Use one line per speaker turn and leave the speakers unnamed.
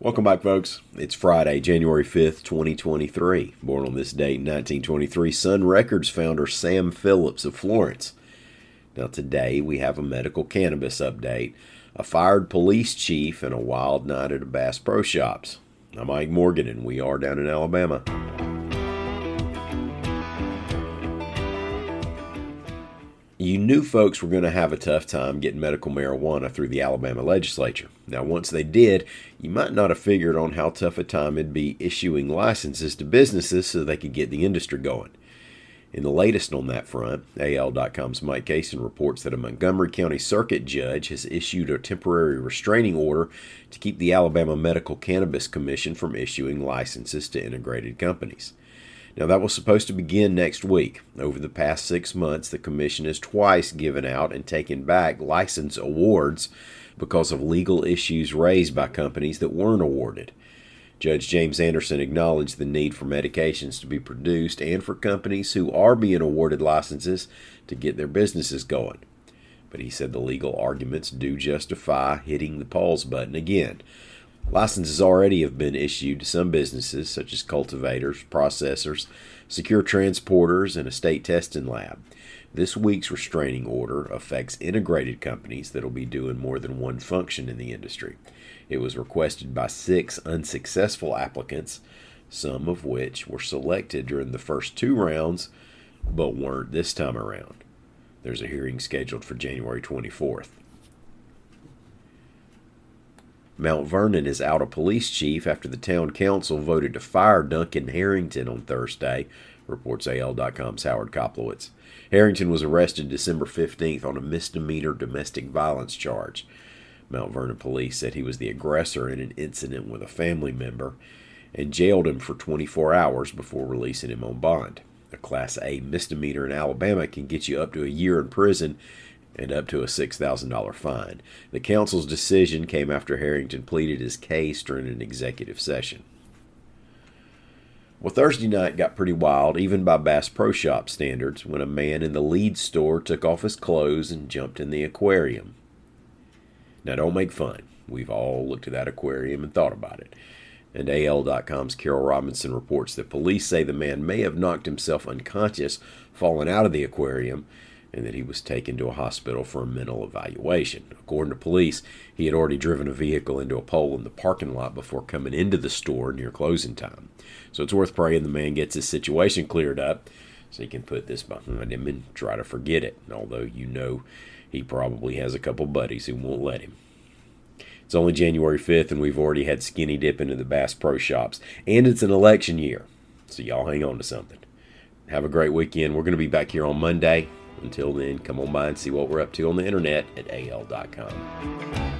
Welcome back, folks. It's Friday, January 5th, 2023. Born on this date in 1923, Sun Records founder Sam Phillips of Florence. Now today we have a medical cannabis update, a fired police chief, and a wild night at a Bass Pro Shops. I'm Mike Morgan, and we are down in Alabama. You knew folks were going to have a tough time getting medical marijuana through the Alabama legislature. Now, once they did, you might not have figured on how tough a time it'd be issuing licenses to businesses so they could get the industry going. In the latest on that front, AL.com's Mike Cason reports that a Montgomery County Circuit judge has issued a temporary restraining order to keep the Alabama Medical Cannabis Commission from issuing licenses to integrated companies. Now, that was supposed to begin next week. Over the past 6 months, the commission has twice given out and taken back license awards because of legal issues raised by companies that weren't awarded. Judge James Anderson acknowledged the need for medications to be produced and for companies who are being awarded licenses to get their businesses going. But he said the legal arguments do justify hitting the pause button again. Licenses already have been issued to some businesses, such as cultivators, processors, secure transporters, and a state testing lab. This week's restraining order affects integrated companies that will be doing more than one function in the industry. It was requested by 6 unsuccessful applicants, some of which were selected during the first 2 rounds, but weren't this time around. There's a hearing scheduled for January 24th. Mount Vernon is out a police chief after the town council voted to fire Duncan Harrington on Thursday, reports AL.com's Howard Koplowitz. Harrington was arrested December 15th on a misdemeanor domestic violence charge. Mount Vernon police said he was the aggressor in an incident with a family member and jailed him for 24 hours before releasing him on bond. A Class A misdemeanor in Alabama can get you up to a year in prison and up to a $6,000 fine. The council's decision came after Harrington pleaded his case during an executive session. Well, Thursday night got pretty wild, even by Bass Pro Shop standards, when a man in the lead store took off his clothes and jumped in the aquarium. Now, don't make fun. We've all looked at that aquarium and thought about it. And AL.com's Carol Robinson reports that police say the man may have knocked himself unconscious falling out of the aquarium, and that he was taken to a hospital for a mental evaluation. According to police, he had already driven a vehicle into a pole in the parking lot before coming into the store near closing time. So it's worth praying the man gets his situation cleared up so he can put this behind him and try to forget it, although you know he probably has a couple buddies who won't let him. It's only January 5th, and we've already had skinny dip into the Bass Pro Shops, and it's an election year, so y'all hang on to something. Have a great weekend. We're going to be back here on Monday. Until then, come on by and see what we're up to on the internet at al.com.